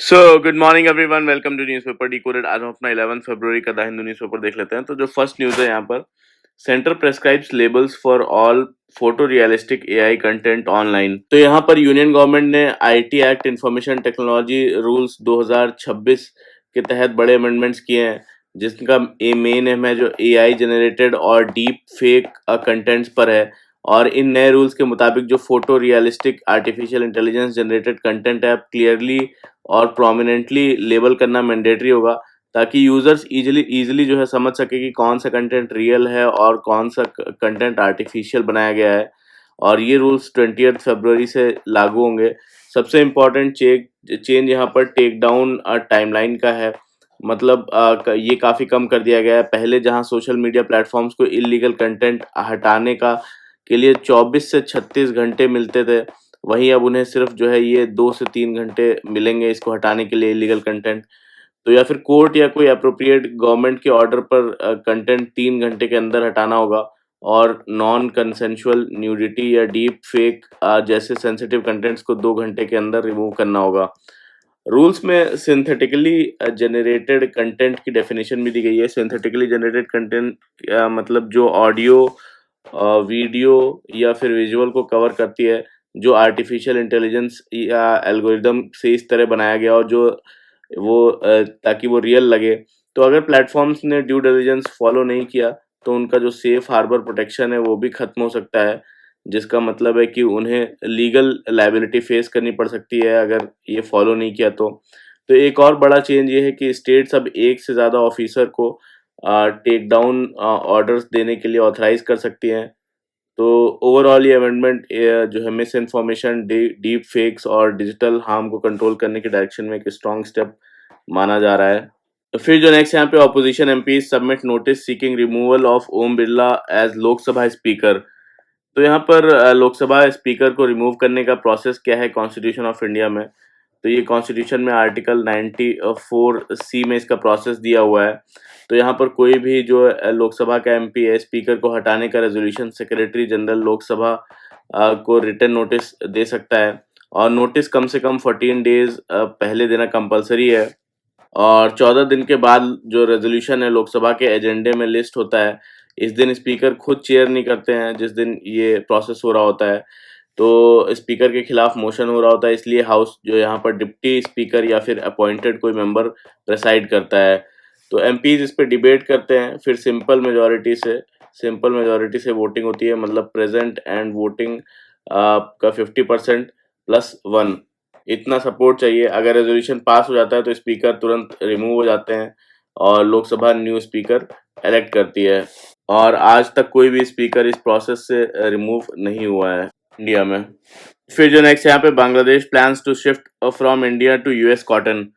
So good morning everyone, welcome to newspaper decoded. आज हम अपना 11 फरवरी का द हिंदू न्यूज़पेपर देख लेते हैं। तो जो फर्स्ट न्यूज़ है यहाँ पर, centre prescribes labels for all photo realistic AI content online. तो यहाँ पर यूनियन गवर्नमेंट ने IT act information technology rules 2026 के तहत बड़े अमेंडमेंट्स किए हैं, जिसका मेन एम है जो एआई जनरेटेड और डीप फेक कंटेंट्स पर है। और इन नए रूल्स के मुताबिक जो photo realistic artificial intelligence generated content है, क्लियरली और प्रोमिनेंटली लेबल करना मैंडेटरी होगा, ताकि यूजर्स इजीली जो है समझ सके कि कौन सा कंटेंट रियल है और कौन सा कंटेंट आर्टिफिशियल बनाया गया है। और ये रूल्स 20 फरवरी से लागू होंगे। सबसे इम्पोर्टेंट चेंज यहाँ पर टेक डाउन टाइमलाइन का है। मतलब ये काफ़ी कम कर दिया गया है। पहले जहाँ सोशल मीडिया प्लेटफॉर्म्स को इलीगल कंटेंट हटाने का के लिए 24 से 36 घंटे मिलते थे, वहीं अब उन्हें सिर्फ जो है ये 2 से 3 घंटे मिलेंगे इसको हटाने के लिए इलीगल कंटेंट। तो या फिर कोर्ट या कोई एप्रोप्रिएट गवर्नमेंट के ऑर्डर पर कंटेंट 3 घंटे के अंदर हटाना होगा। और नॉन कंसेंशुअल न्यूडिटी या डीप फेक जैसे सेंसिटिव कंटेंट्स को 2 घंटे के अंदर रिमूव करना होगा। रूल्स में सिंथेटिकली जनरेटेड कंटेंट की डेफिनेशन भी दी गई है। सिंथेटिकली जनरेटेड कंटेंट मतलब जो ऑडियो, वीडियो या फिर विजुअल को कवर करती है, जो आर्टिफिशियल इंटेलिजेंस या एल्गोरिदम से इस तरह बनाया गया और जो ताकि वो रियल लगे। तो अगर प्लेटफॉर्म्स ने ड्यू डिलिजेंस फॉलो नहीं किया, तो उनका जो सेफ हार्बर प्रोटेक्शन है वो भी खत्म हो सकता है, जिसका मतलब है कि उन्हें लीगल लायबिलिटी फेस करनी पड़ सकती है अगर ये फॉलो नहीं किया तो एक और बड़ा चेंज ये है कि स्टेट्स अब एक से ज़्यादा ऑफिसर को टेक डाउन ऑर्डर्स देने के लिए ऑथराइज कर सकती हैं। तो ओवरऑल ये अमेंडमेंट जो है मिस इन्फॉर्मेशन, डीप फेक्स और डिजिटल हार्म को कंट्रोल करने की डायरेक्शन में एक स्ट्रॉन्ग स्टेप माना जा रहा है। तो फिर जो नेक्स्ट यहाँ पे, opposition MP submit notice seeking removal of Om Birla as Lok Sabha speaker. तो यहाँ पर लोकसभा स्पीकर को रिमूव करने का प्रोसेस क्या है कॉन्स्टिट्यूशन ऑफ इंडिया में। तो ये कॉन्स्टिट्यूशन में आर्टिकल 94C में इसका प्रोसेस दिया हुआ है। तो यहाँ पर कोई भी जो लोकसभा का एमपी है, स्पीकर को हटाने का रेजोल्यूशन सेक्रेटरी जनरल लोकसभा को रिटन नोटिस दे सकता है। और नोटिस कम से कम 14 डेज पहले देना कंपलसरी है। और 14 दिन के बाद जो रेजोल्यूशन है लोकसभा के एजेंडे में लिस्ट होता है। इस दिन स्पीकर खुद चेयर नहीं करते हैं जिस दिन ये प्रोसेस हो रहा होता है। तो स्पीकर के खिलाफ मोशन हो रहा होता है, इसलिए हाउस जो यहाँ पर डिप्टी स्पीकर या फिर अपॉइंटेड कोई मेंबर प्रेसाइड करता है। तो एमपीज इस पे डिबेट करते हैं, फिर सिंपल मेजोरिटी से वोटिंग होती है। मतलब प्रेजेंट एंड वोटिंग का 50% प्लस 1 इतना सपोर्ट चाहिए। अगर रेजोल्यूशन पास हो जाता है तो स्पीकर तुरंत रिमूव हो जाते हैं और लोकसभा न्यू स्पीकर इलेक्ट करती है। और आज तक कोई भी स्पीकर इस प्रोसेस से रिमूव नहीं हुआ है इंडिया में। फिर जो नेक्स्ट यहाँ पे, Bangladesh plans to shift from India to US cotton.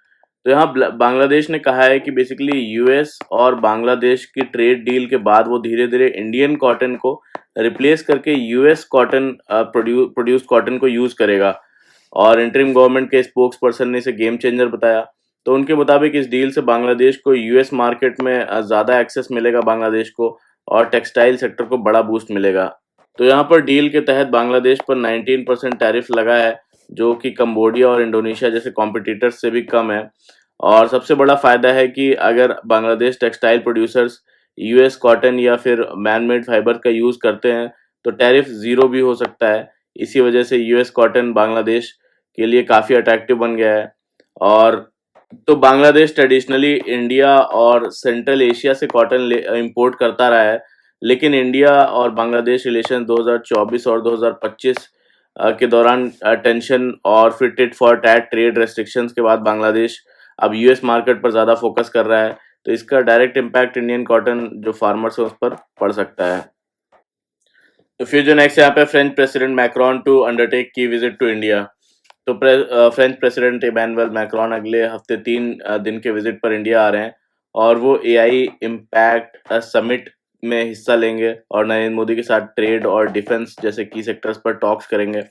तो यहाँ बांग्लादेश ने कहा है कि बेसिकली यूएस और बांग्लादेश की ट्रेड डील के बाद वो धीरे धीरे इंडियन कॉटन को रिप्लेस करके यूएस कॉटन प्रोड्यूस कॉटन को यूज करेगा। और इंटरिम गवर्नमेंट के स्पोक्स पर्सन ने इसे गेम चेंजर बताया। तो उनके मुताबिक इस डील से बांग्लादेश को यूएस मार्केट में ज़्यादा एक्सेस मिलेगा बांग्लादेश को, और टेक्सटाइल सेक्टर को बड़ा बूस्ट मिलेगा। तो यहाँ पर डील के तहत बांग्लादेश पर 19% टैरिफ लगा है, जो कि कंबोडिया और इंडोनेशिया जैसे कॉम्पिटिटर्स से भी कम है। और सबसे बड़ा फ़ायदा है कि अगर Bangladesh textile producers US cotton या फिर मैन मेड फाइबर का यूज़ करते हैं तो टैरिफ ज़ीरो भी हो सकता है। इसी वजह से यूएस कॉटन बांग्लादेश के लिए काफ़ी अट्रैक्टिव बन गया है। और तो बांग्लादेश ट्रेडिशनली इंडिया और सेंट्रल एशिया से कॉटन इंपोर्ट करता रहा है, लेकिन इंडिया और बांग्लादेश रिलेशन 2024 और 2025 के दौरान टेंशन और फिर tit for tat trade restrictions के बाद बांग्लादेश अब यूएस मार्केट पर ज़्यादा फोकस कर रहा है। तो इसका डायरेक्ट इम्पैक्ट इंडियन कॉटन जो फार्मर्स है उस पर पड़ सकता है। तो फिर जो नेक्स्ट यहाँ पे, French president Macron to undertake key visit to India. तो फ्रेंच प्रेसिडेंट इमैनुअल मैक्रोन अगले हफ्ते 3 दिन के विजिट पर इंडिया आ रहे हैं। और वो एआई इम्पैक्ट समिट में हिस्सा लेंगे और नरेंद्र मोदी के साथ ट्रेड और डिफेंस जैसे की सेक्टर्स पर टॉक्स करेंगे।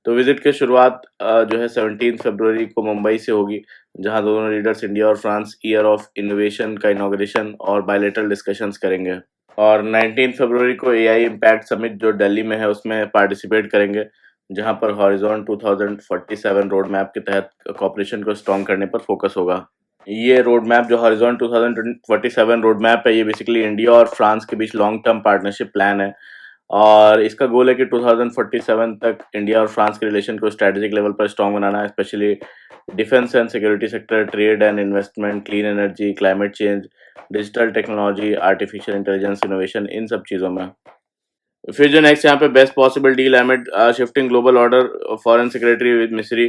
तो विजिट की शुरुआत जो है 17 फरवरी को मुंबई से होगी, जहां दोनों लीडर्स इंडिया और फ्रांस ईयर ऑफ इनोवेशन का इनॉग्रेशन और बायलैटरल डिस्कशंस करेंगे। और 19 फरवरी को एआई इम्पैक्ट समिट जो दिल्ली में है उसमें पार्टिसिपेट करेंगे। जहां पर हॉरिजॉन 2047 रोड मैप के तहत कॉपरेशन को स्ट्रॉन्ग करने पर फोकस होगा। ये रोड मैप जो हॉरिजॉन 2047 रोड मैप है, ये बेसिकली इंडिया और फ्रांस के बीच लॉन्ग टर्म पार्टनरशिप प्लान है और इसका गोल है कि 2047 तक इंडिया और फ्रांस के रिलेशन को स्ट्रेटेजिक लेवल पर स्ट्रॉन्ग बनाना है, specially defence and security sector, trade and investment, clean energy, climate change, digital technology, artificial intelligence, innovation, इन सब चीज़ों में। फिर जो नेक्स्ट यहाँ पे best possible deal amid shifting global order, foreign secretary with Misri.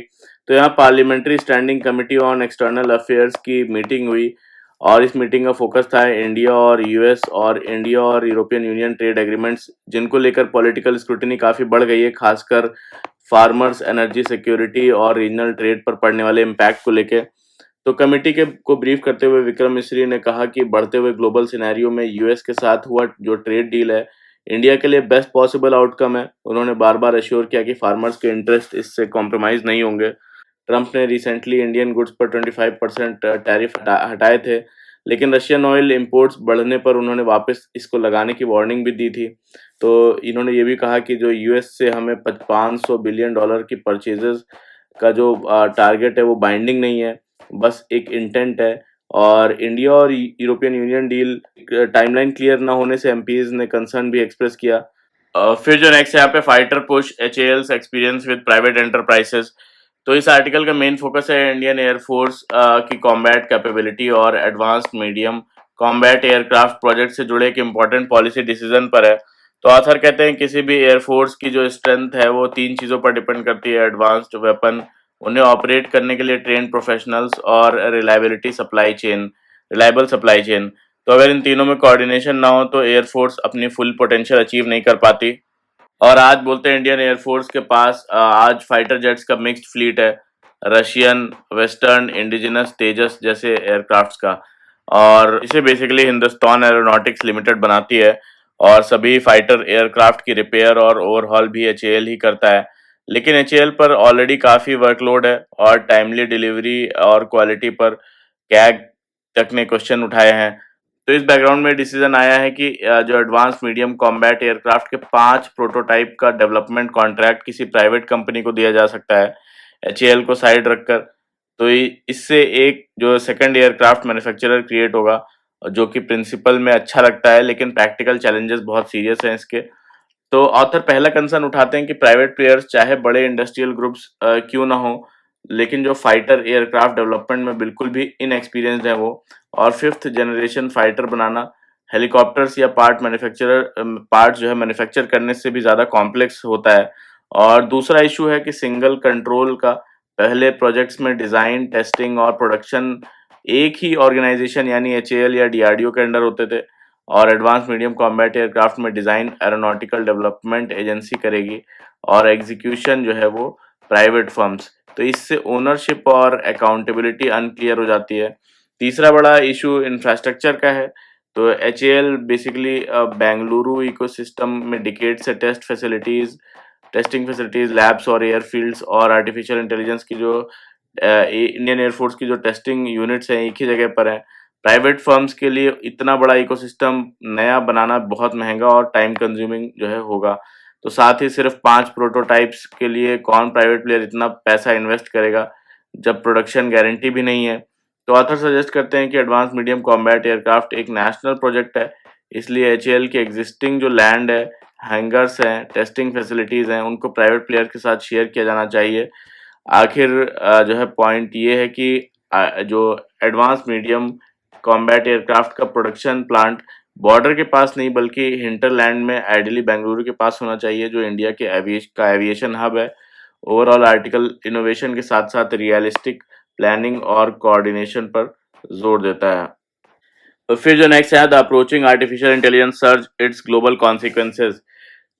तो यहाँ parliamentary standing committee on external affairs की मीटिंग हुई और इस मीटिंग का फोकस था इंडिया और यूएस और इंडिया और यूरोपियन यूनियन ट्रेड एग्रीमेंट्स, जिनको लेकर पॉलिटिकल स्क्रूटिनी काफ़ी बढ़ गई है, खासकर फार्मर्स, एनर्जी सिक्योरिटी और रीजनल ट्रेड पर पड़ने वाले इम्पैक्ट को लेकर। तो कमेटी के को ब्रीफ करते हुए विक्रम मिस्री ने कहा कि बढ़ते हुए ग्लोबल सिनेरियो में यूएस के साथ हुआ जो ट्रेड डील है, इंडिया के लिए बेस्ट पॉसिबल आउटकम है। उन्होंने बार-बार एश्योर किया कि फार्मर्स के इंटरेस्ट इससे कॉम्प्रोमाइज़ नहीं होंगे। ट्रंप ने रिसेंटली इंडियन गुड्स पर 25% टैरिफ हटाए थे, लेकिन रशियन ऑयल इंपोर्ट्स बढ़ने पर उन्होंने वापस इसको लगाने की वार्निंग भी दी थी। तो इन्होंने ये भी कहा कि जो यूएस से हमें $500 बिलियन की परचेजेज़ का जो टारगेट है वो बाइंडिंग नहीं है, बस एक इंटेंट है। और इंडिया और European union deal timeline clear ना होने से एमपीज ने कंसर्न भी एक्सप्रेस किया। फिर जो नेक्स्ट है यहाँ पे fighter push HAL's experience with private enterprises. तो इस आर्टिकल का मेन फोकस है इंडियन एयरफोर्स की कॉम्बैट कैपेबिलिटी और advanced medium combat aircraft project से जुड़े एक इम्पोर्टेंट पॉलिसी डिसीजन पर है। तो ऑथर कहते हैं किसी भी एयरफोर्स की जो स्ट्रेंथ है वो तीन चीज़ों पर डिपेंड करती है: एडवांस्ड वेपन, उन्हें ऑपरेट करने के लिए ट्रेन प्रोफेशनल्स और रिलायबल सप्लाई चेन। तो अगर इन तीनों में कोऑर्डिनेशन ना हो तो एयरफोर्स अपनी फुल पोटेंशियल अचीव नहीं कर पाती। और आज बोलते हैं इंडियन एयरफोर्स के पास आज फाइटर जेट्स का मिक्स्ड फ्लीट है, रशियन, वेस्टर्न, इंडिजिनस, तेजस जैसे एयरक्राफ्ट्स का। और इसे बेसिकली हिंदुस्तान एरोनॉटिक्स लिमिटेड बनाती है और सभी फाइटर एयरक्राफ्ट की रिपेयर और ओवरहॉल भी एचएएल ही करता है। लेकिन एचएएल पर ऑलरेडी काफ़ी वर्कलोड है और टाइमली डिलीवरी और क्वालिटी पर कैग तक ने क्वेश्चन उठाए हैं। तो इस बैकग्राउंड में डिसीजन आया है कि जो एडवांस मीडियम कॉम्बैट एयरक्राफ्ट के 5 प्रोटोटाइप का डेवलपमेंट कॉन्ट्रैक्ट किसी प्राइवेट कंपनी को दिया जा सकता है, एचएएल को साइड रखकर। तो इससे एक जो सेकंड एयरक्राफ्ट मैन्युफैक्चरर क्रिएट होगा, जो कि प्रिंसिपल में अच्छा लगता है लेकिन प्रैक्टिकल चैलेंजेस बहुत सीरियस हैं इसके। तो ऑथर पहला कंसर्न उठाते हैं कि प्राइवेट प्लेयर्स चाहे बड़े इंडस्ट्रियल ग्रुप्स क्यों ना हो, लेकिन जो फाइटर एयरक्राफ्ट डेवलपमेंट में बिल्कुल भी इनएक्सपीरियंस्ड है वो। और फिफ्थ जनरेशन फाइटर बनाना हेलीकॉप्टर्स या पार्ट जो है मैन्युफैक्चर करने से भी ज़्यादा कॉम्प्लेक्स होता है। और दूसरा इशू है कि सिंगल कंट्रोल का पहले प्रोजेक्ट्स में डिज़ाइन, टेस्टिंग और प्रोडक्शन एक ही ऑर्गेनाइजेशन यानी एचएएल या डीआरडीओ के अंडर होते थे, और एडवांस मीडियम कॉम्बैट एयरक्राफ्ट में डिज़ाइन एरोनॉटिकल डेवलपमेंट एजेंसी करेगी और एग्जीक्यूशन जो है वो प्राइवेट फर्म्स। तो इससे ओनरशिप और अकाउंटेबिलिटी अनक्लियर हो जाती है। तीसरा बड़ा इशू इंफ्रास्ट्रक्चर का है। तो एचएएल बेसिकली बेंगलुरु इकोसिस्टम में डिकेड से टेस्टिंग फैसिलिटीज, लैब्स और एयरफील्ड्स और आर्टिफिशियल इंटेलिजेंस की जो इंडियन एयरफोर्स की जो टेस्टिंग यूनिट्स हैं एक ही जगह पर हैं। प्राइवेट फर्म्स के लिए इतना बड़ा इकोसिस्टम नया बनाना बहुत महंगा और टाइम कंज्यूमिंग जो है होगा। तो साथ ही सिर्फ 5 प्रोटोटाइप्स के लिए कौन प्राइवेट प्लेयर इतना पैसा इन्वेस्ट करेगा जब प्रोडक्शन गारंटी भी नहीं है। तो ऑथर सजेस्ट करते हैं कि एडवांस मीडियम कॉम्बैट एयरक्राफ्ट एक नेशनल प्रोजेक्ट है, इसलिए एचएएल की एग्जिस्टिंग जो लैंड है, हैंगर्स हैं, टेस्टिंग फैसिलिटीज़ हैं, उनको प्राइवेट प्लेयर के साथ शेयर किया जाना चाहिए। आखिर जो है पॉइंट ये है कि जो एडवांस मीडियम कॉम्बैट एयरक्राफ्ट का प्रोडक्शन प्लांट बॉर्डर के पास नहीं बल्कि हिंटरलैंड में आइडियली बेंगलुरु के पास होना चाहिए, जो इंडिया के एविएशन हब है। ओवरऑल आर्टिकल इनोवेशन के साथ साथ रियलिस्टिक प्लानिंग और कोऑर्डिनेशन पर जोर देता है। और फिर जो नेक्स्ट है the approaching artificial intelligence search it's global consequences.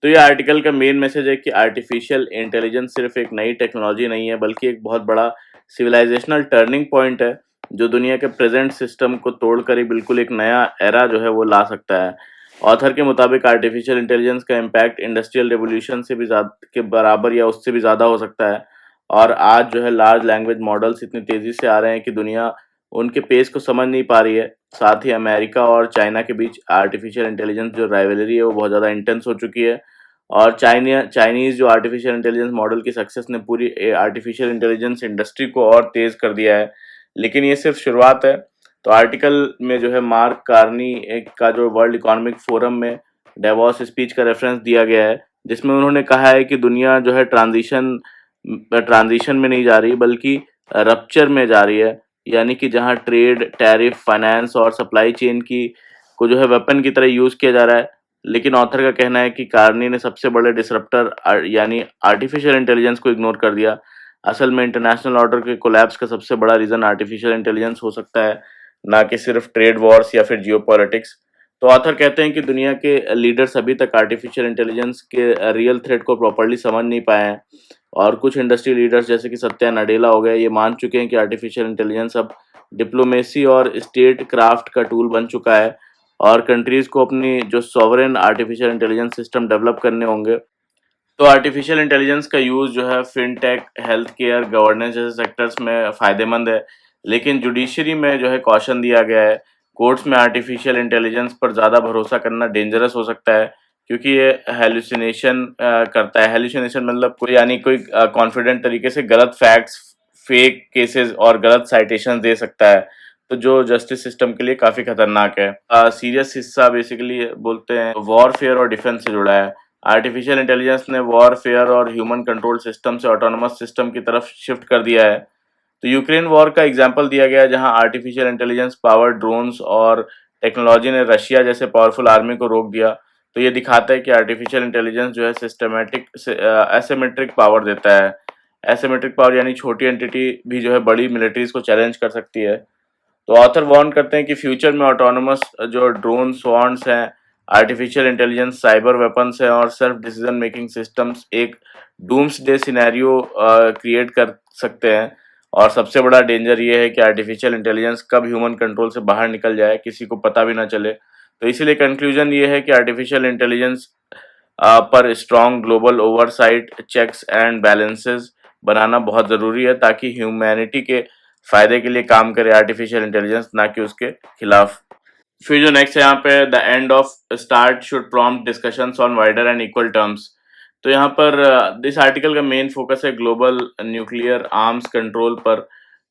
तो ये आर्टिकल का मेन मैसेज है कि आर्टिफिशियल इंटेलिजेंस सिर्फ एक नई टेक्नोलॉजी नहीं है बल्कि एक बहुत बड़ा सिविलाइजेशनल टर्निंग पॉइंट है, जो दुनिया के प्रेजेंट सिस्टम को तोड़कर ही बिल्कुल एक नया एरा जो है वो ला सकता है। ऑथर के मुताबिक आर्टिफिशियल इंटेलिजेंस का इम्पैक्ट इंडस्ट्रियल रेवोल्यूशन से भी ज़्यादा के बराबर या उससे भी ज़्यादा हो सकता है। और आज जो है लार्ज लैंग्वेज मॉडल्स इतनी तेज़ी से आ रहे हैं कि दुनिया उनके पेस को समझ नहीं पा रही है। साथ ही अमेरिका और चाइना के बीच आर्टिफिशियल इंटेलिजेंस जो राइवलरी है वो बहुत ज़्यादा इंटेंस हो चुकी है। और चाइनीज़ जो आर्टिफ़िशियल इंटेलिजेंस मॉडल की सक्सेस ने पूरी आर्टिफ़िशियल इंटेलिजेंस इंडस्ट्री को और तेज़ कर दिया है। लेकिन ये सिर्फ़ शुरुआत है। तो आर्टिकल में जो है मार्क कार्नी एक का जो वर्ल्ड इकोनॉमिक फोरम में डेवॉस स्पीच का रेफ़रेंस दिया गया है, जिसमें उन्होंने कहा है कि दुनिया जो है ट्रांज़िशन में नहीं जा रही बल्कि रप्चर में जा रही है। यानी कि जहाँ ट्रेड, टैरिफ, फाइनेंस और सप्लाई चेन की को जो है वेपन की तरह यूज़ किया जा रहा है। लेकिन ऑथर का कहना है कि कार्नी ने सबसे बड़े डिसरप्टर यानी आर्टिफिशियल इंटेलिजेंस को इग्नोर कर दिया। असल में इंटरनेशनल ऑर्डर के कोलैप्स का सबसे बड़ा रीज़न आर्टिफिशियल इंटेलिजेंस हो सकता है, ना कि सिर्फ ट्रेड वॉर्स या फिर जियोपॉलिटिक्स। तो ऑथर कहते हैं कि दुनिया के लीडर्स अभी तक आर्टिफिशियल इंटेलिजेंस के रियल थ्रेट को प्रॉपर्ली समझ नहीं पाए हैं, और कुछ इंडस्ट्री लीडर्स जैसे कि सत्या नडेला हो गए, ये मान चुके हैं कि आर्टिफिशियल इंटेलिजेंस अब डिप्लोमेसी और स्टेट क्राफ्ट का टूल बन चुका है, और कंट्रीज को अपनी जो sovereign artificial intelligence system develop करने होंगे। तो आर्टिफिशियल इंटेलिजेंस का यूज़ जो है फिनटेक, हेल्थ केयर, गवर्नेंस जैसे सेक्टर्स में फ़ायदेमंद है, लेकिन जुडिशरी में जो है कॉशन दिया गया है। कोर्ट्स में आर्टिफिशियल इंटेलिजेंस पर ज़्यादा भरोसा करना डेंजरस हो सकता है, क्योंकि ये हैलुसिनेशन करता है। हैलुसिनेशन मतलब कोई यानी कोई कॉन्फिडेंट तरीके से गलत फैक्ट्स, फेक केसेस और गलत साइटेशन दे सकता है, तो जो जस्टिस सिस्टम के लिए काफ़ी खतरनाक है। सीरियस हिस्सा बेसिकली बोलते हैं वॉरफेयर और डिफेंस से जुड़ा है। आर्टिफिशियल इंटेलिजेंस ने वॉरफेयर और ह्यूमन कंट्रोल सिस्टम से ऑटोनोमस सिस्टम की तरफ शिफ्ट कर दिया है। तो यूक्रेन वॉर का एग्जांपल दिया गया है, जहां आर्टिफिशियल इंटेलिजेंस पावर्ड ड्रोन्स और टेक्नोलॉजी ने रशिया जैसे पावरफुल आर्मी को रोक दिया। तो ये दिखाता है कि आर्टिफिशियल इंटेलिजेंस जो है सिस्टमेटिक एसिमेट्रिक पावर देता है। एसिमेट्रिक पावर यानी छोटी एंटिटी भी जो है बड़ी मिलिट्रीज को चैलेंज कर सकती है। तो ऑथर वार्न करते हैं कि फ्यूचर में ऑटोनोमस जो ड्रोन स्वॉर्म्स हैं, आर्टिफिशियल इंटेलिजेंस, साइबर वेपन्स हैं और सेल्फ डिसीजन मेकिंग सिस्टम्स एक डूम्सडे सिनेरियो क्रिएट कर सकते हैं। और सबसे बड़ा डेंजर ये है कि आर्टिफिशियल इंटेलिजेंस कब ह्यूमन कंट्रोल से बाहर निकल जाए, किसी को पता भी ना चले। तो इसीलिए कंक्लूजन ये है कि आर्टिफिशियल इंटेलिजेंस पर strong global oversight, checks and balances बनाना बहुत ज़रूरी है, ताकि ह्यूमैनिटी के फ़ायदे के लिए काम करे आर्टिफिशियल इंटेलिजेंस, ना कि उसके खिलाफ। फिर जो नेक्स्ट है यहाँ पे, the end of start should prompt discussions on wider and equal terms. तो यहाँ पर दिस आर्टिकल का मेन फोकस है ग्लोबल न्यूक्लियर आर्म्स कंट्रोल पर,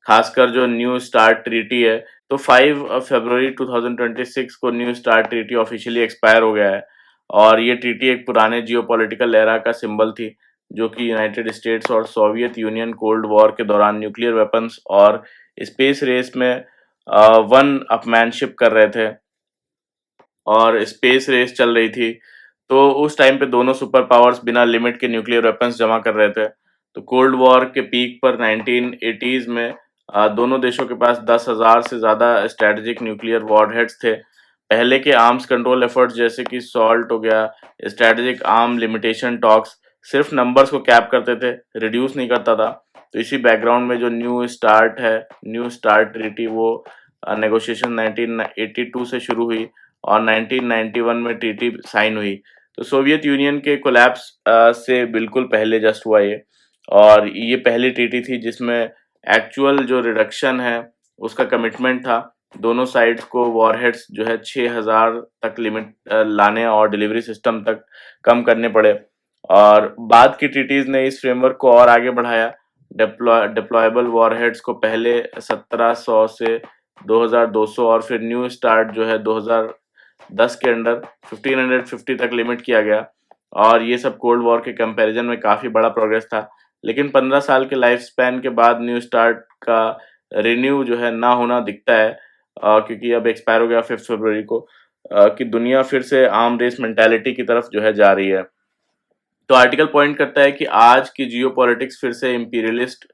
खासकर जो न्यू स्टार्ट ट्रीटी है। तो 5 फरवरी 2026 को new start treaty officially expire हो गया है, और ये ट्रीटी एक पुराने जियोपॉलिटिकल एरा का सिंबल थी, जो कि यूनाइटेड स्टेट्स और सोवियत यूनियन कोल्ड वॉर के दौरान न्यूक्लियर वेपन्स और स्पेस रेस में वन अपमैनशिप कर रहे थे, और स्पेस रेस चल रही थी। तो उस टाइम पे दोनों सुपर पावर्स बिना लिमिट के न्यूक्लियर वेपन्स जमा कर रहे थे। तो कोल्ड वॉर के पीक पर 1980s में दोनों देशों के पास 10,000 से ज़्यादा स्ट्रेटेजिक न्यूक्लियर वॉरहेड्स थे। पहले के आर्म्स कंट्रोल एफर्ट्स जैसे कि सॉल्ट हो गया, स्ट्रेटेजिक आर्म लिमिटेशन टॉक्स सिर्फ नंबर्स को कैप करते थे, रिड्यूस नहीं करता था। तो इसी बैकग्राउंड में जो न्यू स्टार्ट ट्रीटी, वो नेगोशिएशन 1982 से शुरू हुई और 1991 में ट्रीटी साइन हुई। तो सोवियत यूनियन के कोलैप्स से बिल्कुल पहले जस्ट हुआ ये, और ये पहली ट्रीटी थी जिसमें एक्चुअल जो रिडक्शन है उसका कमिटमेंट था। दोनों साइड्स को वॉरहेड्स जो है 6000 तक लिमिट लाने और डिलीवरी सिस्टम तक कम करने पड़े। और बाद की ट्रीटीज ने इस फ्रेमवर्क को और आगे बढ़ाया। डिप्लॉयबल वॉरहेड्स को पहले 1700 से 2200 और फिर न्यू स्टार्ट जो है 2010 के अंडर 1550 तक लिमिट किया गया, और ये सब कोल्ड वॉर के कंपैरिजन में काफ़ी बड़ा प्रोग्रेस था। लेकिन 15 साल के लाइफ स्पैन के बाद न्यू स्टार्ट का रिन्यू जो है ना होना दिखता है, क्योंकि अब एक्सपायर हो गया 5 फरवरी को, कि दुनिया फिर से आर्म रेस मेंटालिटी की तरफ जो है जा रही है। तो आर्टिकल पॉइंट करता है कि आज की जियोपॉलिटिक्स फिर से इंपीरियलिस्ट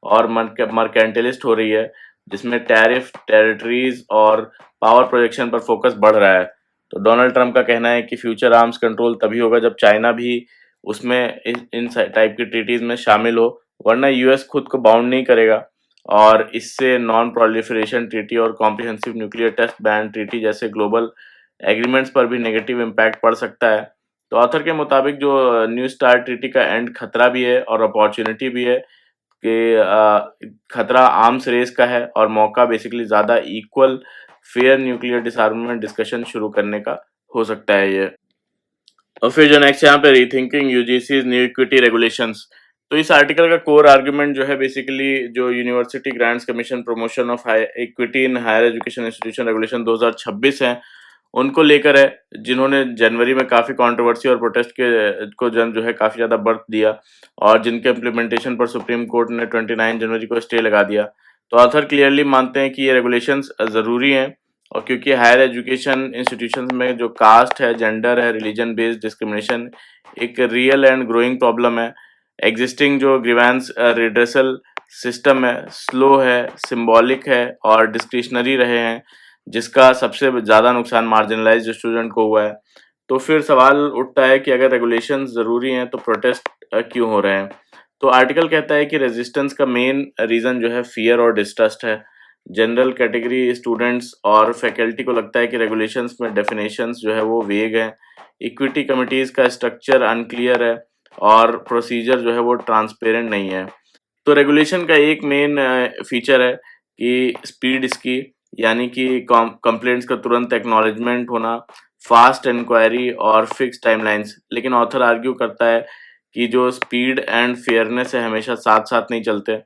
और मर्केंटलिस्ट हो रही है, जिसमें टैरिफ, टेरिटरीज और पावर प्रोजेक्शन पर फोकस बढ़ रहा है। तो डोनाल्ड ट्रंप का कहना है कि फ्यूचर आर्म्स कंट्रोल तभी होगा जब चाइना भी उसमें इन टाइप की ट्रीटीज में शामिल हो, वरना यूएस खुद को बाउंड नहीं करेगा। और इससे नॉन प्रोलिफरेशन ट्रीटी और comprehensive nuclear test ban treaty जैसे ग्लोबल एग्रीमेंट्स पर भी नेगेटिव इम्पैक्ट पड़ सकता है। तो ऑथर के मुताबिक जो न्यू स्टार ट्रीटी का एंड खतरा भी है और अपॉर्चुनिटी भी है, कि खतरा आर्म्स रेस का है और मौका बेसिकली ज़्यादा इक्वल फेयर न्यूक्लियर डिसआर्मामेंट डिस्कशन शुरू करने का हो सकता है ये। और फिर जो नेक्स्ट यहाँ पे rethinking UGC new equity regulations. तो इस आर्टिकल का कोर आर्गुमेंट जो है बेसिकली जो University Grants Commission promotion of equity in higher education institution regulation 2026 है, उनको लेकर है, जिन्होंने जनवरी में काफ़ी कंट्रोवर्सी और प्रोटेस्ट के को जन जो है काफ़ी ज़्यादा बर्थ दिया और जिनके इम्प्लीमेंटेशन पर सुप्रीम कोर्ट ने 29 जनवरी को स्टे लगा दिया। तो ऑथर क्लियरली मानते हैं कि ये रेगुलेशंस ज़रूरी हैं और क्योंकि हायर एजुकेशन इंस्टीट्यूशंस में जो कास्ट है, जेंडर है, रिलीजन बेस्ड डिस्क्रिमिनेशन एक रियल एंड ग्रोइंग प्रॉब्लम है। एग्जिस्टिंग जो ग्रीवेंस रिड्रेसल सिस्टम है, स्लो है, सिंबॉलिक है और डिस्क्रिशनरी रहे हैं, जिसका सबसे ज़्यादा नुकसान मार्जिनलाइज्ड स्टूडेंट को हुआ है। तो फिर सवाल उठता है कि अगर रेगुलेशंस ज़रूरी हैं तो प्रोटेस्ट क्यों हो रहे हैं? तो आर्टिकल कहता है कि रेजिस्टेंस का मेन रीज़न जो है फ़ियर और डिस्ट्रस्ट है। जनरल कैटेगरी स्टूडेंट्स और फैकल्टी को लगता है कि रेगुलेशंस में डेफिनेशंस जो है वो वेग हैं, इक्विटी कमिटीज़ का स्ट्रक्चर अनक्लियर है और प्रोसीजर जो है वो ट्रांसपेरेंट नहीं है। तो रेगुलेशन का एक मेन फीचर है कि स्पीड इसकी, यानी कि कंप्लेंट्स का तुरंत एक्नॉलेजमेंट होना, फास्ट इंक्वायरी और फिक्स टाइमलाइंस। लेकिन ऑथर आर्ग्यू करता है कि जो स्पीड एंड फेयरनेस है हमेशा साथ साथ नहीं चलते।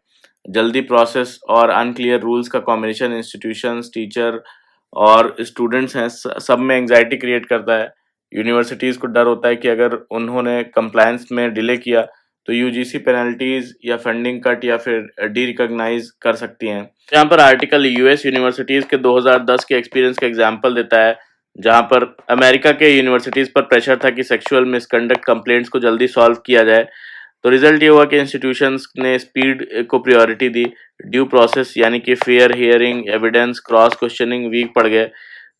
जल्दी प्रोसेस और अनक्लियर रूल्स का कॉम्बिनेशन इंस्टीट्यूशंस, टीचर और स्टूडेंट्स हैं सब में एंग्जाइटी क्रिएट करता है। यूनिवर्सिटीज़ को डर होता है कि अगर उन्होंने कंप्लायंस में डिले किया तो यूजीसी पेनल्टीज या फंडिंग कट या फिर डी रिकॉग्नाइज कर सकती हैं। यहाँ पर आर्टिकल यूएस यूनिवर्सिटीज के 2010 के एक्सपीरियंस का एग्जांपल देता है, जहाँ पर अमेरिका के यूनिवर्सिटीज पर प्रेशर था कि सेक्सुअल मिसकंडक्ट कंप्लेंट्स को जल्दी सॉल्व किया जाए। तो रिजल्ट ये हुआ कि इंस्टीट्यूशंस ने स्पीड को प्रायोरिटी दी, ड्यू प्रोसेस यानी कि fair hearing, evidence, cross questioning weak पड़ गए।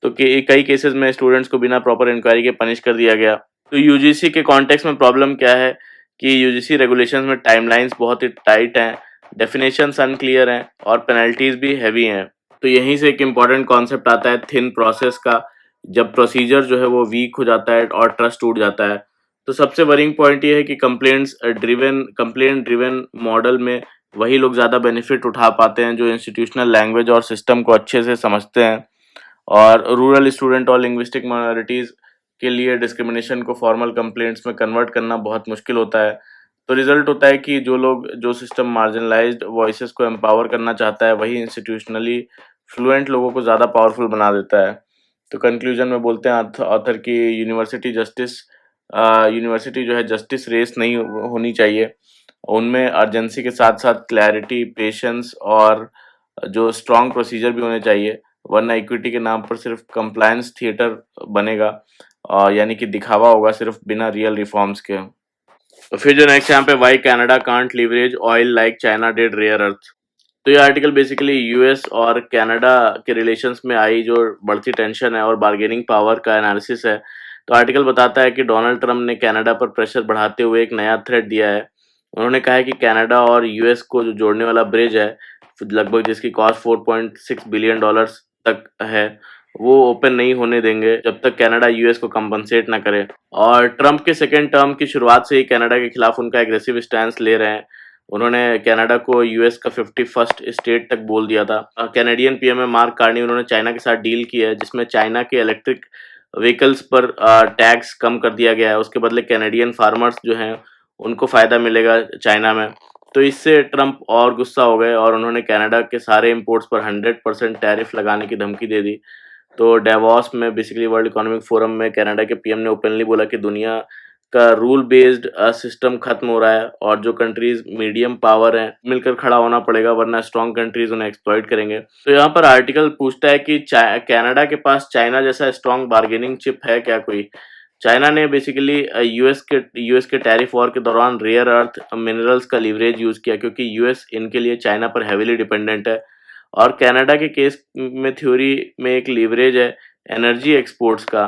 तो कई केसेस में स्टूडेंट्स को बिना प्रॉपर इंक्वायरी के पनिश कर दिया गया। तो यूजीसी के कॉन्टेक्स्ट में प्रॉब्लम क्या है कि यूजीसी रेगुलेशंस में टाइमलाइंस बहुत ही टाइट हैं, डेफिनेशंस अनक्लियर हैं और पेनल्टीज भी हैवी हैं। तो यहीं से एक इम्पॉर्टेंट कॉन्सेप्ट आता है थिन प्रोसेस का। जब प्रोसीजर जो है वो वीक हो जाता है और ट्रस्ट टूट जाता है। तो सबसे वरिंग पॉइंट ये है कि कंप्लेंट ड्रिवन मॉडल में वही लोग ज़्यादा बेनिफिट उठा पाते हैं जो इंस्टीट्यूशनल लैंग्वेज और सिस्टम को अच्छे से समझते हैं, और रूरल स्टूडेंट और लिंग्विस्टिक माइनॉरिटीज़ के लिए डिस्क्रिमिनेशन को फॉर्मल कंप्लेंट्स में कन्वर्ट करना बहुत मुश्किल होता है। तो रिजल्ट होता है कि जो सिस्टम मार्जिनलाइज्ड वॉइसेस को एम्पावर करना चाहता है वही इंस्टीट्यूशनली फ्लुएंट लोगों को ज़्यादा पावरफुल बना देता है। तो कंक्लूजन में बोलते हैं ऑथर की यूनिवर्सिटी जो है जस्टिस रेस नहीं होनी चाहिए, उनमें अर्जेंसी के साथ साथ क्लैरिटी, पेशेंस और जो स्ट्रॉन्ग प्रोसीजर भी होने चाहिए, वरना इक्विटी के नाम पर सिर्फ कंप्लायंस थिएटर बनेगा, यानी कि दिखावा होगा सिर्फ बिना रियल रिफॉर्म्स के। तो फिर जो नेक्स्ट यहाँ पे why Canada can't leverage oil like China did rare earth. तो ये आर्टिकल बेसिकली यूएस और कनाडा के रिलेशंस में आई जो बढ़ती टेंशन है और बार्गेनिंग पावर का एनालिसिस है। तो आर्टिकल बताता है कि डोनाल्ड ट्रंप ने कनाडा पर प्रेशर बढ़ाते हुए एक नया थ्रेट दिया है। उन्होंने कहा है कि कनाडा और यूएस को जो जोड़ने वाला ब्रिज है, लगभग जिसकी कॉस्ट 4.6 बिलियन डॉलर्स तक है, वो ओपन नहीं होने देंगे जब तक कनाडा यूएस को कंपनसेट ना करे। और ट्रंप के सेकेंड टर्म की शुरुआत से ही कनाडा के खिलाफ उनका एग्रेसिव स्टैंस ले रहे हैं। उन्होंने कनाडा को यूएस का 51st स्टेट तक बोल दिया था। कैनेडियन पीएम है मार्क कार्नी, उन्होंने चाइना के साथ डील की है जिसमें चाइना के इलेक्ट्रिक व्हीकल्स पर टैक्स कम कर दिया गया है। उसके बदले कैनेडियन फार्मर्स जो हैं उनको फ़ायदा मिलेगा चाइना में। तो इससे ट्रंप और गुस्सा हो गए और उन्होंने कनाडा के सारे इंपोर्ट्स पर 100% टैरिफ लगाने की धमकी दे दी। तो डेवॉस में बेसिकली वर्ल्ड इकोनॉमिक फोरम में कनाडा के पीएम ने ओपनली बोला कि दुनिया का रूल बेस्ड सिस्टम खत्म हो रहा है और जो कंट्रीज मीडियम पावर हैं मिलकर खड़ा होना पड़ेगा, वरना स्ट्रॉन्ग कंट्रीज उन्हें एक्सप्लॉइट करेंगे। तो यहाँ पर आर्टिकल पूछता है कि कनाडा के पास चाइना जैसा स्ट्रॉन्ग बार्गेनिंग चिप है क्या कोई? चाइना ने बेसिकली यूएस के टैरिफ वॉर के दौरान रेयर अर्थ मिनरल्स का लीवरेज यूज किया, क्योंकि यूएस इनके लिए चाइना पर हैवीली डिपेंडेंट है। और कनाडा के केस में थ्योरी में एक लीवरेज है एनर्जी एक्सपोर्ट्स का।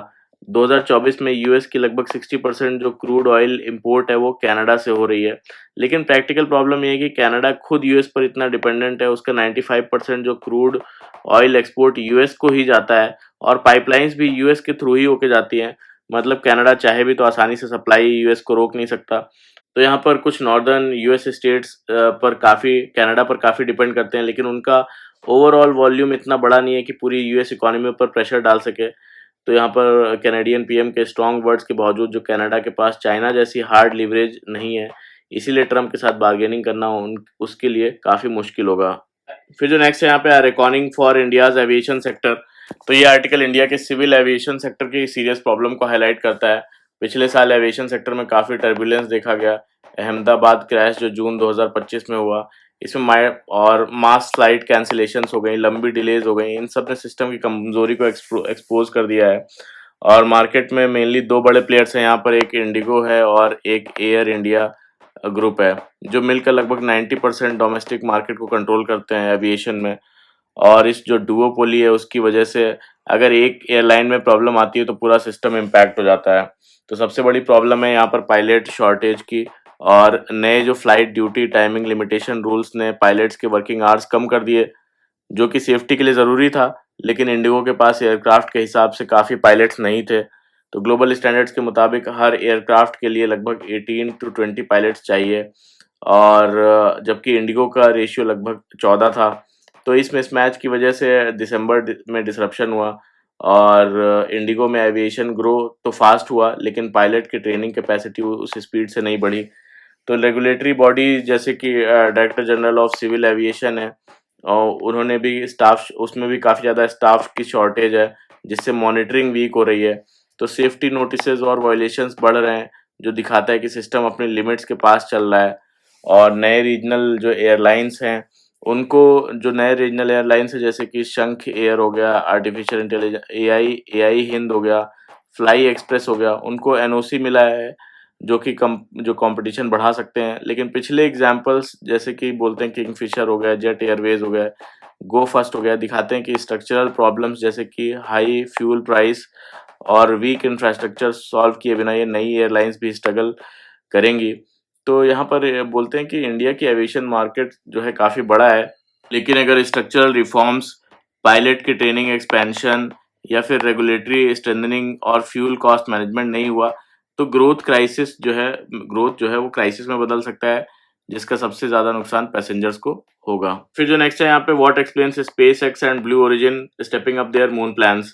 2024 में यूएस की लगभग 60% जो क्रूड ऑयल इंपोर्ट है वो कनाडा से हो रही है। लेकिन प्रैक्टिकल प्रॉब्लम ये है कि कनाडा खुद यूएस पर इतना डिपेंडेंट है, उसका 95% जो क्रूड ऑयल एक्सपोर्ट यूएस को ही जाता है और पाइपलाइंस भी यूएस के थ्रू ही होके जाती हैं। मतलब कनाडा चाहे भी तो आसानी से सप्लाई यूएस को रोक नहीं सकता। तो यहाँ पर कुछ नॉर्दर्न यूएस स्टेट्स पर काफ़ी कनाडा पर काफ़ी डिपेंड करते हैं, लेकिन उनका ओवरऑल वॉल्यूम इतना बड़ा नहीं है कि पूरी यूएस इकोनॉमी पर प्रेशर डाल सके। तो यहाँ पर कैनेडियन पीएम के स्ट्रॉन्ग वर्ड्स के बावजूद जो कनाडा के पास चाइना जैसी हार्ड लीवरेज नहीं है, इसीलिए ट्रम्प के साथ बार्गेनिंग करना उसके लिए काफ़ी मुश्किल होगा। फिर जो नेक्स्ट है यहाँ पे recording for India's aviation sector. तो ये आर्टिकल इंडिया के सिविल एविएशन सेक्टर की सीरियस प्रॉब्लम को हाईलाइट करता है। पिछले साल एविएशन सेक्टर में काफ़ी टर्बुलेंस देखा गया। अहमदाबाद क्रैश जो जून 2025 में हुआ, इसमें और मास फ्लाइट कैंसिलेशंस हो गई, लंबी डिलेज हो गई, इन सब ने सिस्टम की कमजोरी को एक्सपोज कर दिया है। और मार्केट में मेनली दो बड़े प्लेयर्स हैं यहाँ पर, एक इंडिगो है और एक एयर इंडिया ग्रुप है, जो मिलकर लगभग 90% डोमेस्टिक मार्केट को कंट्रोल करते हैं एविएशन में। और इस जो डुओपोली है उसकी वजह से अगर एक एयरलाइन में प्रॉब्लम आती है तो पूरा सिस्टम इम्पैक्ट हो जाता है। तो सबसे बड़ी प्रॉब्लम है यहाँ पर पायलट शॉर्टेज की, और नए जो flight duty timing limitation rules ने पायलट्स के वर्किंग आवर्स कम कर दिए, जो कि सेफ्टी के लिए ज़रूरी था, लेकिन इंडिगो के पास एयरक्राफ्ट के हिसाब से काफ़ी पायलट्स नहीं थे। तो ग्लोबल स्टैंडर्ड्स के मुताबिक हर एयरक्राफ्ट के लिए लगभग 18 to 20 पायलट्स चाहिए, और जबकि इंडिगो का रेशियो लगभग 14 था। तो इस मिसमैच की वजह से दिसंबर में डिसरप्शन हुआ, और इंडिगो में एविएशन ग्रो तो फास्ट हुआ, लेकिन पायलट की ट्रेनिंग कैपेसिटी उस स्पीड से नहीं बढ़ी। तो रेगुलेटरी बॉडी जैसे कि Director General of Civil Aviation है, और उन्होंने भी स्टाफ, उसमें भी काफ़ी ज़्यादा स्टाफ की शॉर्टेज है, जिससे मॉनिटरिंग वीक हो रही है। तो सेफ्टी नोटिसेज और वायलेशंस बढ़ रहे हैं, जो दिखाता है कि सिस्टम अपने लिमिट्स के पास चल रहा है। और नए रीजनल जो एयरलाइंस हैं, उनको, जो नए रीजनल एयरलाइंस है जैसे कि शंख एयर हो गया, आर्टिफिशियल इंटेलिजेंस एआई हिंद हो गया, फ्लाई एक्सप्रेस हो गया, उनको एनओसी मिला है, जो कि जो कंपटीशन बढ़ा सकते हैं। लेकिन पिछले एग्जांपल्स जैसे कि बोलते हैं किंगफिशर हो गया, जेट एयरवेज हो गया, गो फर्स्ट हो गया, दिखाते हैं कि स्ट्रक्चरल प्रॉब्लम्स जैसे कि हाई फ्यूल प्राइस और वीक इंफ्रास्ट्रक्चर सॉल्व किए बिना ये नई एयरलाइंस भी स्ट्रगल करेंगी। तो यहाँ पर बोलते हैं कि इंडिया की एविएशन मार्केट जो है काफ़ी बड़ा है, लेकिन अगर स्ट्रक्चरल रिफॉर्म्स, पायलट की ट्रेनिंग एक्सपेंशन या फिर रेगुलेटरी स्ट्रेंथनिंग और फ्यूल कॉस्ट मैनेजमेंट नहीं हुआ, तो ग्रोथ जो है वो क्राइसिस में बदल सकता है, जिसका सबसे ज़्यादा नुकसान पैसेंजर्स को होगा। फिर जो नेक्स्ट है यहाँ पे, what explains SpaceX and Blue Origin stepping up their moon plans.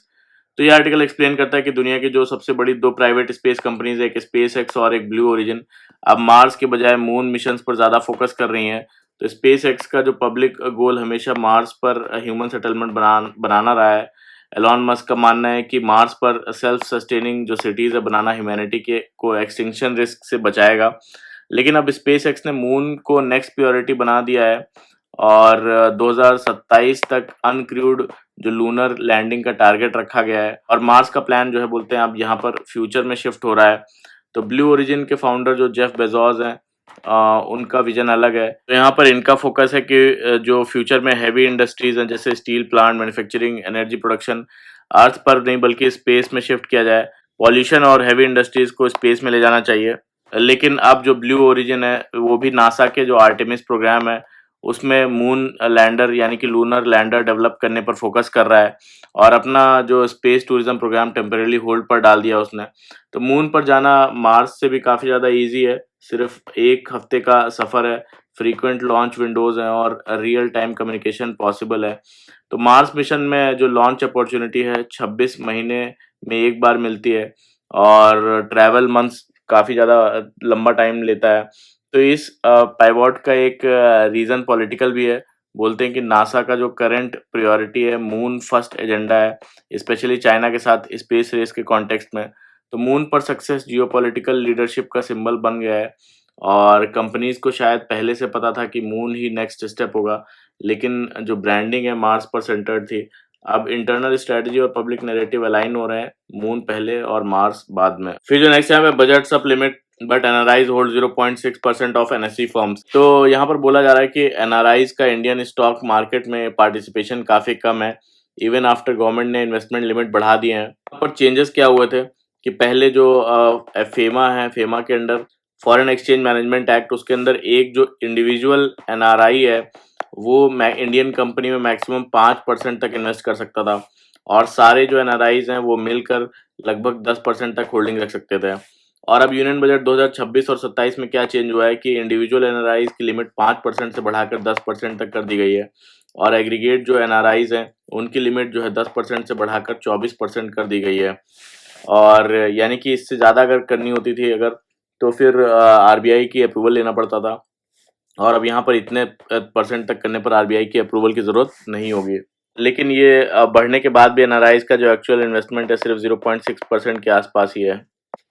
तो ये आर्टिकल एक्सप्लेन करता है कि दुनिया की जो सबसे बड़ी दो प्राइवेट स्पेस कंपनीज है, एक स्पेस एक्स और एक ब्लू ओरिजिन, अब मार्स के बजाय मून मिशंस पर ज़्यादा फोकस कर रही हैं। तो स्पेस एक्स का जो पब्लिक गोल हमेशा मार्स पर ह्यूमन सेटलमेंट बनाना रहा है। एलॉन मस्क का मानना है कि मार्स पर सेल्फ सस्टेनिंग जो सिटीज़ है बनाना ह्यूमैनिटी के को एक्सटिंक्शन रिस्क से बचाएगा। लेकिन अब स्पेस एक्स ने मून को नेक्स्ट प्रायोरिटी बना दिया है, और 2027 तक अनक्रूड जो लूनर लैंडिंग का टारगेट रखा गया है, और मार्स का प्लान जो है बोलते हैं अब यहाँ पर फ्यूचर में शिफ्ट हो रहा है। तो ब्लू ओरिजिन के फाउंडर जो जेफ बेजोस हैं, उनका विजन अलग है। तो यहाँ पर इनका फोकस है कि जो फ्यूचर में हैवी इंडस्ट्रीज हैं जैसे steel plant, manufacturing, energy production earth पर नहीं बल्कि स्पेस में शिफ्ट किया जाए। पॉल्यूशन और हैवी इंडस्ट्रीज को स्पेस में ले जाना चाहिए। लेकिन अब जो ब्लू ओरिजिन है वो भी नासा के जो आर्टेमिस प्रोग्राम है उसमें मून लैंडर यानी कि लूनर लैंडर डेवलप करने पर फोकस कर रहा है, और अपना जो space tourism programme temporarily hold पर डाल दिया उसने। तो मून पर जाना मार्स से भी काफ़ी ज़्यादा इजी है, सिर्फ एक हफ्ते का सफ़र है, फ्रीक्वेंट लॉन्च विंडोज़ हैं और रियल टाइम कम्युनिकेशन पॉसिबल है। तो मार्स मिशन में जो लॉन्च अपॉर्चुनिटी है 26 महीने में एक बार मिलती है, और ट्रैवल मंथ्स काफ़ी ज़्यादा लंबा टाइम लेता है। तो इस पाइवॉट का एक रीज़न पॉलिटिकल भी है। बोलते हैं कि नासा का जो करंट प्रायोरिटी है मून फर्स्ट एजेंडा है, स्पेशली चाइना के साथ स्पेस रेस के कॉन्टेक्स्ट में। तो मून पर सक्सेस जियोपॉलिटिकल लीडरशिप का सिंबल बन गया है, और कंपनीज को शायद पहले से पता था कि मून ही नेक्स्ट स्टेप होगा, लेकिन जो ब्रांडिंग है मार्स पर सेंटर्ड थी। अब इंटरनल स्ट्रेटजी और पब्लिक नैरेटिव अलाइन हो रहे हैं, मून पहले और मार्स बाद में। फिर जो नेक्स्ट यहाँ पे, बजट सप limit but NRIs hold 0.6% of NSE firms. तो यहाँ पर बोला जा रहा है कि एनआरआईज का इंडियन स्टॉक मार्केट में पार्टिसिपेशन काफ़ी कम है, इवन आफ्टर गवर्नमेंट ने इन्वेस्टमेंट लिमिट बढ़ा दिए हैं। यहाँ पर चेंजेस क्या हुए थे कि पहले जो फेमा है, फेमा के under foreign exchange management act, उसके अंदर एक जो इंडिविजुअल एनआरआई है वो इंडियन कंपनी में मैक्सिमम 5% तक इन्वेस्ट कर सकता था, और सारे जो एनआरआईज हैं वो मिलकर लगभग 10% तक होल्डिंग रख सकते थे। और अब यूनियन बजट 2026 और 27 में क्या चेंज हुआ है कि इंडिविजुअल एनआरआईज की लिमिट 5% से बढ़ाकर 10% तक कर दी गई है। और एग्रीगेट जो एनआरआईज हैं उनकी लिमिट जो है 10% से बढ़ाकर 24% कर दी गई है। और यानी कि इससे ज़्यादा अगर करनी होती थी अगर, तो फिर आरबीआई की अप्रूवल लेना पड़ता था, और अब यहाँ पर इतने परसेंट तक करने पर आरबीआई की अप्रूवल की ज़रूरत नहीं होगी। लेकिन ये बढ़ने के बाद भी एनआरआईज का जो एक्चुअल इन्वेस्टमेंट है सिर्फ 0.6% के आसपास ही है।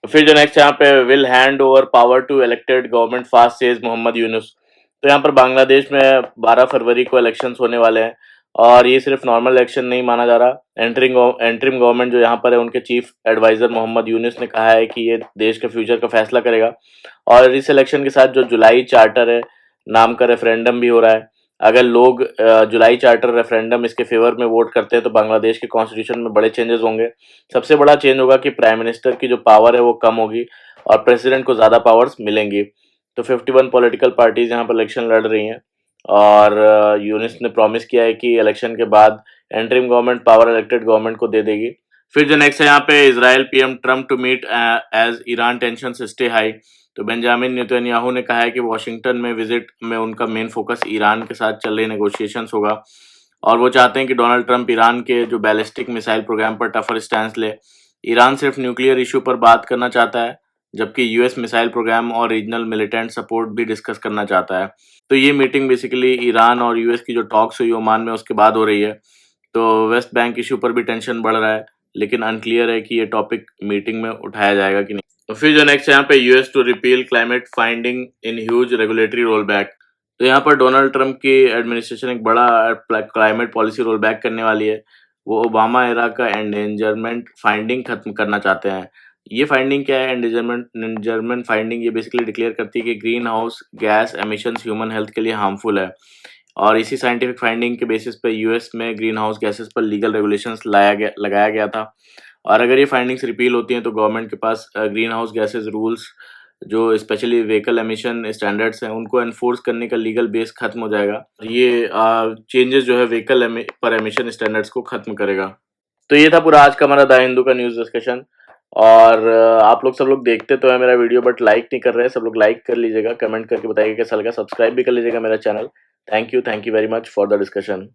फिर जो नेक्स्ट यहाँ पे, will hand over power to elected government fast says Mohammad Yunus. तो यहाँ पर बांग्लादेश में 12 फरवरी को इलेक्शंस होने वाले हैं, और ये सिर्फ नॉर्मल इलेक्शन नहीं माना जा रहा। एंट्रिम गवर्नमेंट जो यहाँ पर है उनके चीफ एडवाइजर मोहम्मद यूनुस ने कहा है कि ये देश के फ्यूचर का फैसला करेगा। और इस इलेक्शन के साथ जो जुलाई चार्टर है नाम का रेफरेंडम भी हो रहा है। अगर लोग जुलाई चार्टर रेफरेंडम इसके फेवर में वोट करते हैं तो बांग्लादेश के कॉन्स्टिट्यूशन में बड़े चेंजेस होंगे। सबसे बड़ा चेंज होगा कि प्राइम मिनिस्टर की जो पावर है वो कम होगी और प्रेसिडेंट को ज़्यादा पावर्स मिलेंगी। तो 51 पॉलिटिकल पार्टीज यहाँ पर इलेक्शन लड़ रही हैं, और यूनिस ने प्रॉमिस किया है कि इलेक्शन के बाद interim government power elected government को दे देगी। फिर जो नेक्स्ट है यहाँ पे, Israel PM Trump to meet as Iran tension stay high. तो बेंजामिन नेतन्याहू ने कहा है कि वॉशिंगटन में विजिट में उनका मेन फोकस ईरान के साथ चल रही नेगोशिएशंस होगा, और वो चाहते हैं कि डोनाल्ड ट्रंप ईरान के जो बैलिस्टिक मिसाइल प्रोग्राम पर टफर स्टैंस ले। ईरान सिर्फ न्यूक्लियर इशू पर बात करना चाहता है, जबकि यूएस मिसाइल प्रोग्राम और रीजनल मिलिटेंट सपोर्ट भी डिस्कस करना चाहता है। तो ये मीटिंग बेसिकली ईरान और यूएस की जो टॉक्स हुई ओमान में उसके बाद हो रही है। तो वेस्ट बैंक इशू पर भी टेंशन बढ़ रहा है, लेकिन अनक्लियर है कि ये टॉपिक मीटिंग में उठाया जाएगा कि नहीं। तो फिर जो नेक्स्ट यहाँ पे, US to repeal climate finding in huge regulatory rollback. तो यहाँ पर डोनाल्ड ट्रंप की एडमिनिस्ट्रेशन एक बड़ा क्लाइमेट पॉलिसी रोल बैक करने वाली है। वो ओबामा एरा का एंडेंजरमेंट फाइंडिंग खत्म करना चाहते हैं। ये फाइंडिंग क्या है? एंडेंजरमेंट फाइंडिंग ये बेसिकली डिक्लेयर करती है कि green house gas emissions human health के लिए हार्मफुल है, और इसी साइंटिफिक फाइंडिंग के बेसिस पे यूएस में ग्रीन हाउस गैसेस पर लीगल रेगुलेशंस लगाया गया था। और अगर ये फाइंडिंग्स रिपील होती हैं तो गवर्नमेंट के पास ग्रीन हाउस गैसेस रूल्स, जो स्पेशली व्हीकल एमिशन स्टैंडर्ड्स हैं, उनको एनफोर्स करने का लीगल बेस खत्म हो जाएगा। ये चेंजेस जो है व्हीकल पर एमिशन स्टैंडर्ड्स को खत्म करेगा। तो ये था पूरा आज का हमारा द हिंदू का न्यूज़ डिस्कशन। और आप लोग सब लोग देखते तो है मेरा वीडियो, बट लाइक नहीं कर रहे हैं। सब लोग लाइक कर लीजिएगा, कमेंट करके बताइएगा कैसा लगा, सब्सक्राइब भी कर लीजिएगा मेरा channel. Thank you very much for the discussion.